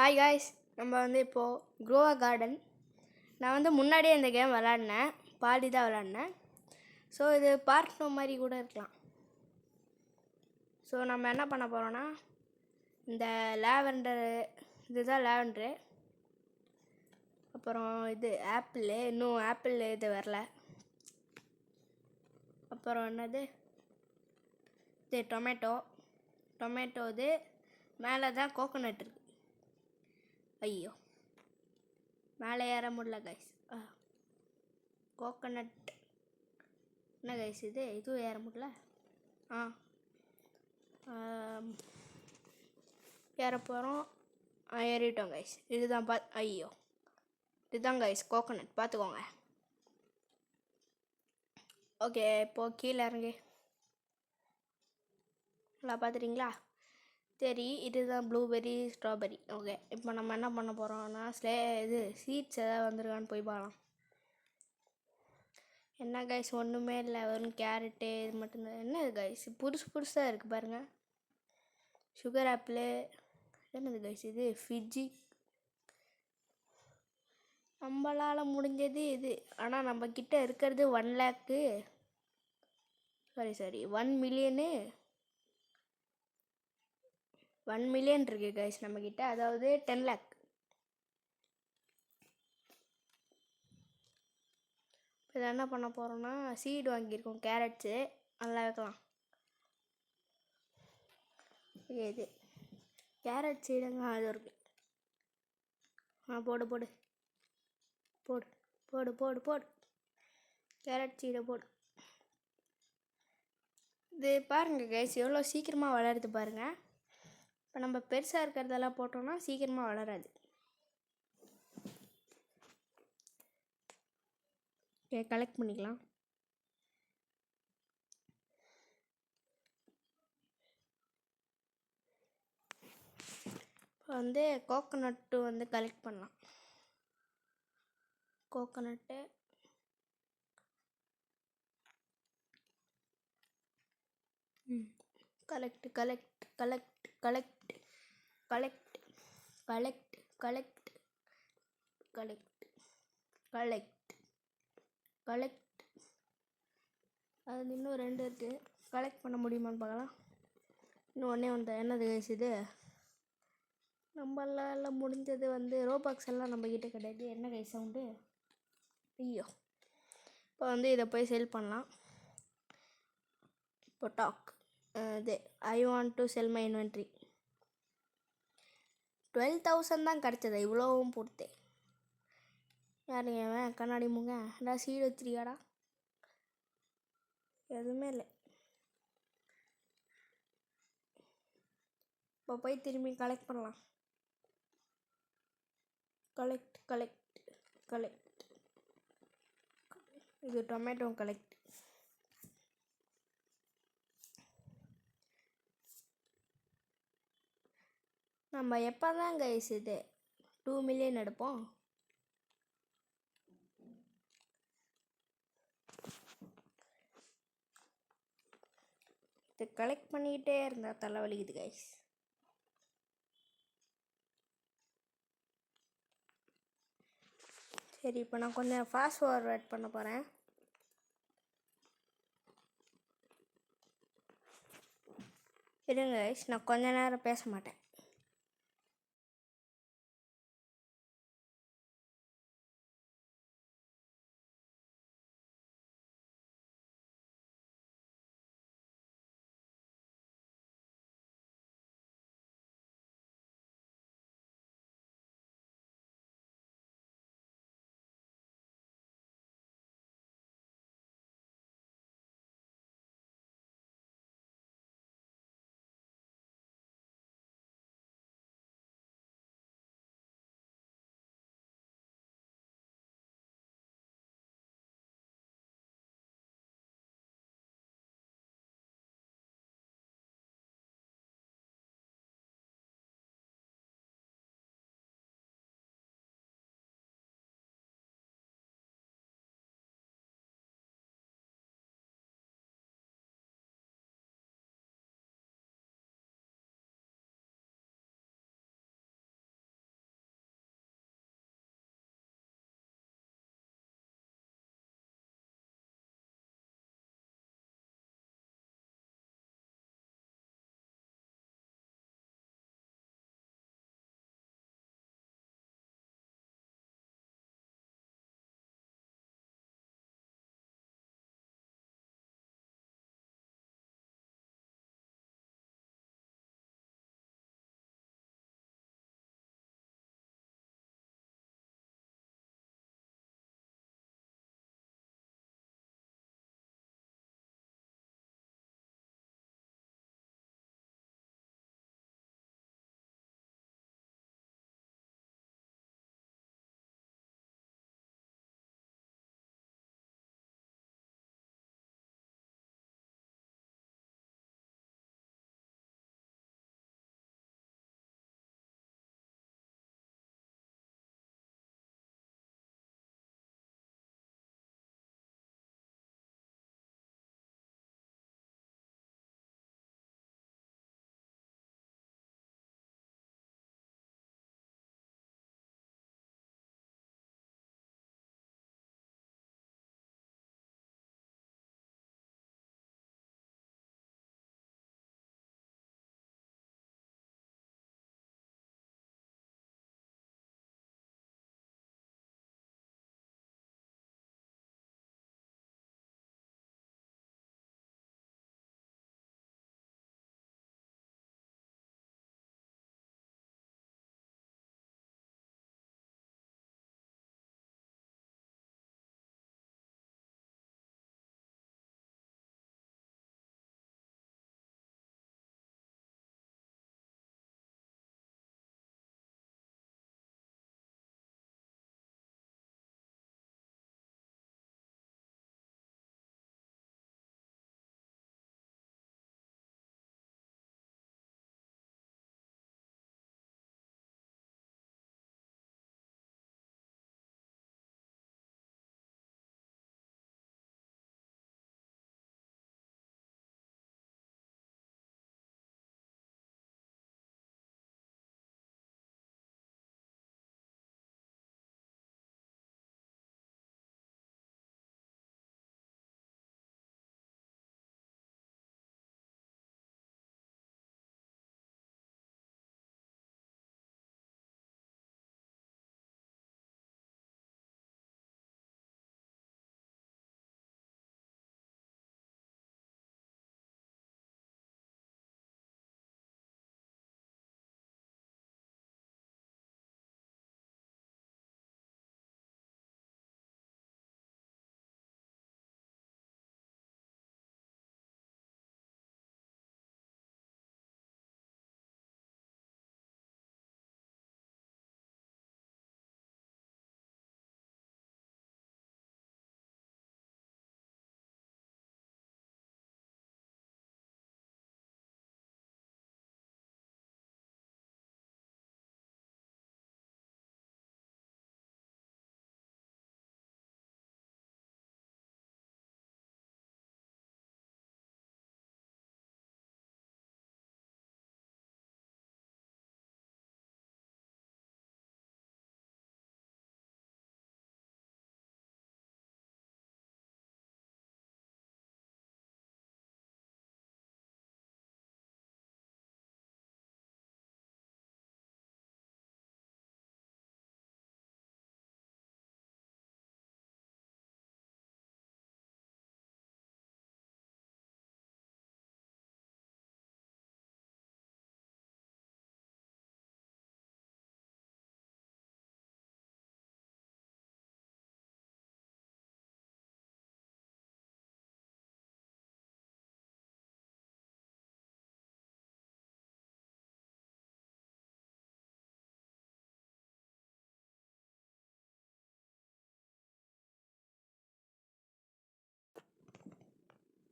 Hi guys, நம்ம இப்போது க்ரோவா garden. நான் முன்னாடியே இந்த கேம் விளாட்னேன், பாதி தான் விளாட்னேன். ஸோ இது பார்ட் 2 மாதிரி கூட இருக்கலாம். ஸோ நம்ம என்ன பண்ண போகிறோன்னா, இந்த லேவெண்டரு, இதுதான் லேவெண்டரு. அப்புறம் இது ஆப்பிள், இன்னும் ஆப்பிள் இது வரல. அப்புறம் என்னது, இது டொமேட்டோ இது மேலே தான் கோகோனட் இருக்குது. ஐயோ, மேலே ஏற முடியல கைஸ். கோகோனட் என்ன கைஸ், இதுவும் ஏற முடியல. ஏற போகிறோம். ஏறிட்டோம் கைஸ். இதுதான் ஐயோ, இதுதான் கைஸ் கோகோனட், பார்த்துக்கோங்க. ஓகே, இப்போது கீழே இறங்கி நல்லா பார்த்துட்டிங்களா? சரி, இதுதான் ப்ளூபெர்ரி, ஸ்ட்ராபெர்ரி. ஓகே, இப்போ நம்ம என்ன பண்ண போகிறோம்னா, சீட்ஸ் எதாவது வந்துருக்கான்னு போய் பார்க்கலாம். என்ன கைஸ், ஒன்றுமே இல்லை, வெறும் கேரட்டு இது மட்டும்தான். என்ன கைஸ், புதுசாக இருக்குது பாருங்கள். சுகர் ஆப்பிள், என்னது கைஸ் இது, ஃபிஜ்ஜி. நம்மளால் முடிஞ்சது இது. ஆனால் நம்மக்கிட்ட இருக்கிறது 1 லேக்கு, சாரி 1 மில்லியனு. 1 மில்லியன் இருக்குது கைஸ் நம்மக்கிட்ட, அதாவது 10 லேக். இதை என்ன பண்ண போகிறோன்னா, சீடு வாங்கியிருக்கோம், கேரட்ஸு நல்லா வைக்கலாம். இது கேரட் சீடுங்க, அது இருக்குது. போடு போடு போடு போடு போடு போடு கேரட் சீடை போடு. இது பாருங்கள் கைஸ், எவ்வளோ சீக்கிரமாக வளருது பாருங்கள். இப்போ நம்ம பெருசாக இருக்கிறதெல்லாம் போட்டோம்னா சீக்கிரமாக வளராது. ஓகே, கலெக்ட் பண்ணிக்கலாம். இப்போ கோகோனட்டு கலெக்ட் பண்ணலாம். Coconut collect collect collect collect collect collect collect collect collect collect. அது இன்னும் 2 இருக்குது, கலெக்ட் பண்ண முடியுமான்னு பார்க்கலாம். இன்னும் ஒன்று என்னது கைஸ் இது, நம்மளால் முடிஞ்சது ரோபாக்ஸ் எல்லாம் நம்மக்கிட்ட கிடையாது. என்ன கைஸ் சவுண்டு, ஐயோ. இப்போ இதை போய் செல் பண்ணலாம். இப்போ டாக் இது I want to sell my inventory. 12,000 தான் கிடச்சது, இவ்வளோவும் போட்டு. யாருங்க கண்ணாடி முங்க, நான் சீடு வச்சிருக்கியாடா? எதுவுமே இல்லை. இப்போ போய் திரும்பி கலெக்ட் பண்ணலாம். Collect collect collect. இது டொமேட்டோ கலெக்ட். நம்ம எப்போ தான் கைஸ் 2 மில்லியன் எடுப்போம்? இது கலெக்ட் பண்ணிக்கிட்டே இருந்தால் தலைவலிக்குது கைஸ். சரி, இப்போ நான் கொஞ்சம் ஃபாஸ்ட் ஃபார்வர்ட் பண்ண போகிறேன். இருங்க கைஸ், நான் கொஞ்ச நேரம் பேச மாட்டேன்.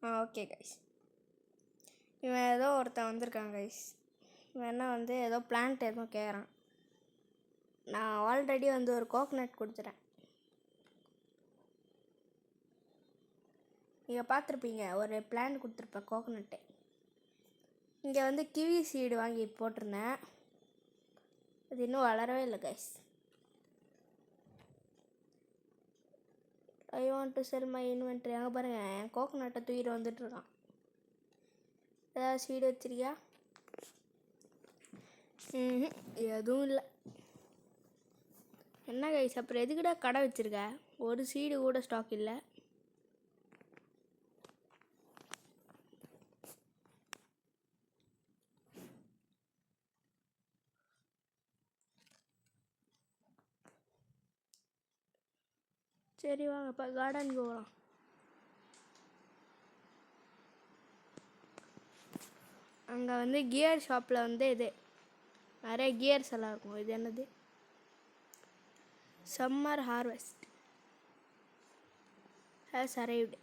Okay guys. இவன் ஏதோ ஒருத்தன் வந்திருக்கான் கைஸ். இவன் வந்து ஏதோ பிளான்ட் எதுவும் கேட்குறான். நான் ஆல்ரெடி வந்து ஒரு கோகனட் கொடுத்துட்டேன். நீங்கள் பார்த்துருப்பீங்க, ஒரு பிளான்ட் கொடுத்துருப்பேன் கோகனட்டு. இங்கே வந்து கிவி சீடு வாங்கி போட்டிருந்தேன். அது இன்னும் வளரவே இல்லை guys. I want to sell my inventory. அங்கே பாருங்கள், என் கோகனட்டை தூக்கிட்டு வந்துட்டுருக்கான். ஏதாவது சீடு வச்சிருக்கியா? எதுவும் இல்லை. என்ன கைஸ், அப்புறம் எதுக்கிட்ட கடை வச்சுருக்க? ஒரு சீடு கூட ஸ்டாக் இல்லை. சரி வாங்க இப்போ கார்டனுக்கு போகலாம். அங்கே வந்து கியர் ஷாப்பில் வந்து இது நிறைய கியர்ஸ் எல்லாம் இருக்கும். இது என்னது? Summer harvest has arrived.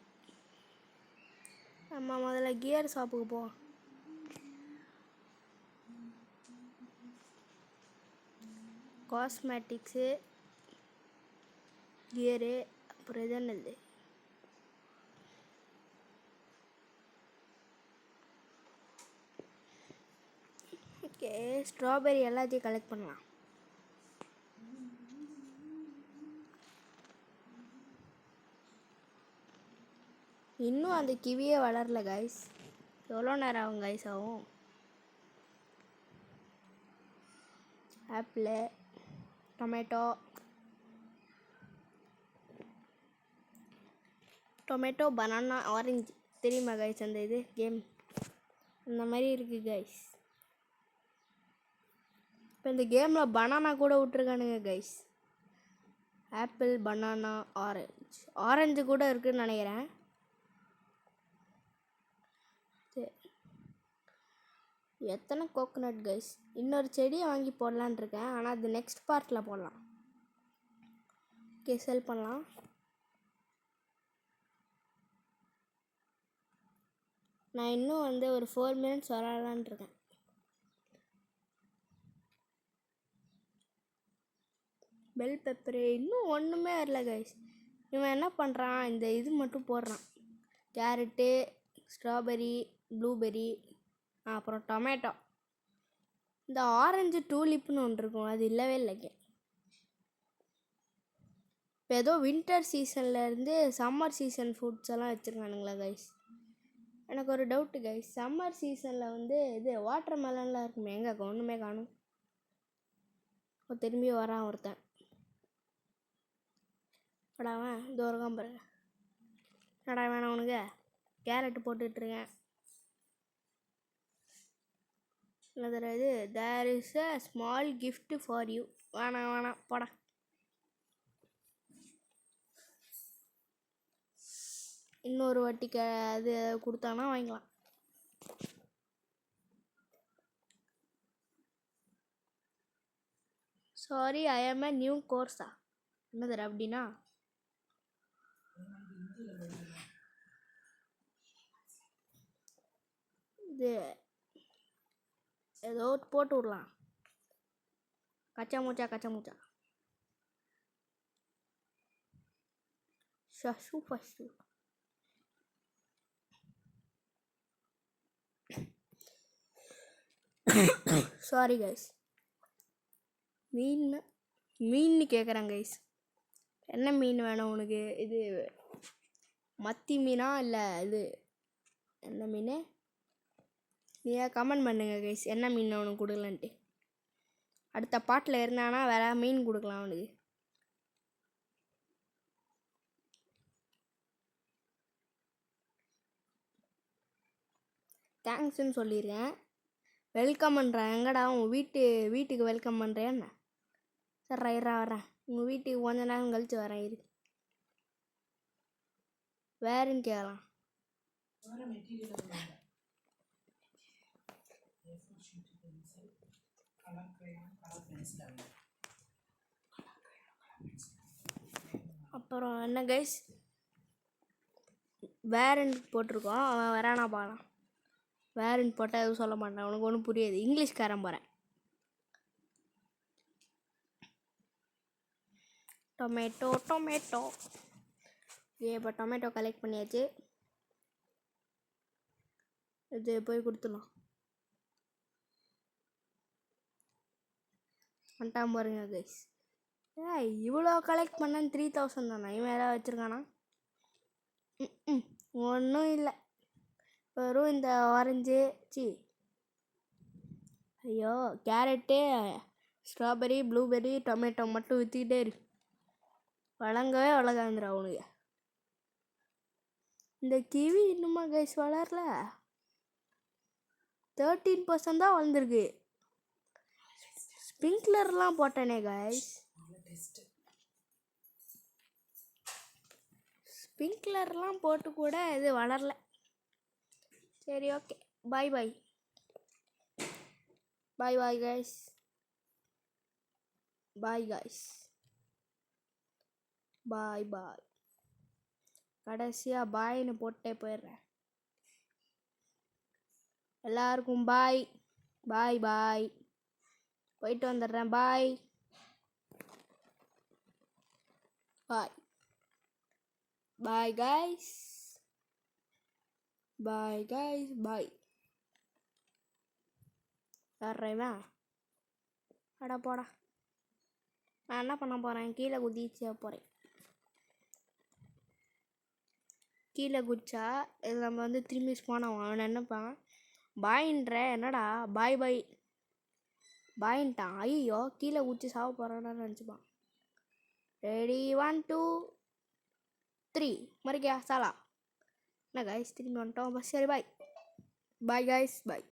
நம்ம முதல்ல கியர் ஷாப்புக்கு போவோம். காஸ்மெட்டிக்ஸு, கியரு, அப்புறம் இது என்னது? ஓகே, ஸ்ட்ராபெரி எல்லாத்தையும் கலெக்ட் பண்ணலாம். இன்னும் அந்த கிவியே வளரல கைஸ். எவ்வளோ நேரம் ஆகும் கைஸ்? ஆகும். Apple, tomato, banana, orange. தெரியுமா கைஸ் அந்த இது கேம்? அந்த மாதிரி இருக்குது கைஸ். இப்போ இந்த கேமில் பனானா கூட விட்ருக்கானுங்க கைஸ். ஆப்பிள், பனானா, ஆரஞ்சு கூட இருக்குதுன்னு நினைக்கிறேன். எத்தனை கோகோனட் கைஸ்? இன்னொரு செடியை வாங்கி போடலான் இருக்கேன். ஆனால் அது நெக்ஸ்ட் பார்ட்டில் போடலாம். ஓகே, செல் பண்ணலாம். நான் இன்னும் வந்து ஒரு 4 minutes வரலான் இருக்கேன். பெல் பெப்பரு இன்னும் ஒன்றுமே வரல கைஸ். இவன் என்ன பண்ணுறான், இந்த இது மட்டும் போடுறான். கேரட்டு, ஸ்ட்ராபெரி, ப்ளூபெரி, அப்புறம் டொமேட்டோ. இந்த ஆரஞ்சு டூலிப்னு ஒன்று இருக்கும், அது இல்லவே இல்லைங்க. இப்போ ஏதோ வின்டர் சீசன்லேருந்து சம்மர் சீசன் ஃபுட்ஸ் எல்லாம் வச்சுருக்கானுங்களா கைஸ்? எனக்கு ஒரு டவுட்டு கைஸ். சம்மர் சீசனில் வந்து இது வாட்டர் மெலன்லாம் இருக்குமே, எங்கே ஒன்றுமே காணும். திரும்பி வரான் ஒருத்தன். படாவன் தூரம் பாருங்க. நடா வேணாம் உனக்கு. கேரட்டு போட்டுட்ருக்கேன். இது there is a small gift for you. வேணாம் போடா. இன்னொரு வாட்டிக்கு அது கொடுத்தானா வாங்கிக்கலாம். சாரி, ஐ ஆம் அ நியூ கோர்ஸா? என்னது அப்படின்னா? இது ஏதோ போட்டு விடலாம். கச்சா மூச்சா ஷூ ஃபஸ்ட்டு. Sorry guys. மீன் கேட்குறேன் கைஸ். என்ன மீன் வேணும் உனக்கு? இது மத்தி மீனா இல்லை இது என்ன மீன்? நீங்கள் கமெண்ட் பண்ணுங்க கைஸ், என்ன மீன் அவனுக்கு கொடுக்கலான்ட்டு. அடுத்த பாட்டில் இருந்தானா வேற மீன் கொடுக்கலாம் அவனுக்கு. தேங்க்ஸ்ன்னு சொல்லிடுறேன். வெல்கம் பண்ணுறேன். எங்கடா உன் வீட்டுக்கு வெல்கம் பண்ணுறேன் என்ன? சரி வரேன். உங்கள் வீட்டுக்கு கொஞ்ச நேரம் கழித்து வரேன். இரு, வேறுன்னு கேட்கலாம். அப்புறம் என்ன கைஸ், வேறன்னு போட்டிருக்கோம். அவன் வரானா பார்க்கலாம். வேறன்னு போட்டால் எதுவும் சொல்ல மாட்டான். அவனுக்கு ஒன்றும் புரியாது. இங்கிலீஷ்காரன் போகிறேன். Tomato tomato. இப்போ டொமேட்டோ கலெக்ட் பண்ணியாச்சு. இது போய் கொடுத்துடலாம். வந்துட்டான் பாருங்க கைஸ். இவ்வளோ கலெக்ட் பண்ணான்னு 3000 தானே. இவன் ஏதாவது வச்சுருக்கானா? ஒன்றும் இல்லை. வெறும் இந்த ஆரஞ்சு ஐயோ கேரட்டு, ஸ்ட்ராபெரி, ப்ளூபெர்ரி, டொமேட்டோ மட்டும் விற்றுக்கிட்டே இருக்கு. வழங்கவே வளர்க்காந்துடா அவனுக்கு. இந்த கிவி இன்னுமா கைஸ் வளரல. 13% தான் வளர்ந்துருக்கு. ஸ்ப்ரிங்க்லர்லாம் போட்டேனே கைஸ். ஸ்ப்ரிங்க்லர்லாம் போட்டு கூட இது வளரல. சரி okay, bye bye. Bye bye guys. Bye guys. Bye bye. கடைசியாக பாய்னு போட்டே போயிடுறேன். எல்லாருக்கும் பாய் பாய் பாய். போயிட்டு வந்துடுறேன். Bye bye. Bye guys. Bye guys. Bye. வர்றேன். அடா போடா. நான் என்ன பண்ண போகிறேன்? கீழே குதிச்சு போகிறேன். கீழே குதிச்சா இது நம்ம வந்து திரும்பி ஸ்பான் ஆகும். அவன் நினைப்பான் பாயின்ற என்னடா பாய் பாய் பாயின்ட்டான். ஐயோ கீழே குதிச்சு சாவ போகிறான்னு நினச்சிப்பான். ரெடி 1 2 3 மறுக்கியா சாலா. என்ன கைஸ் திரும்பி வந்துட்டோம். பஸ் சரி பாய். Bye guys. பாய்.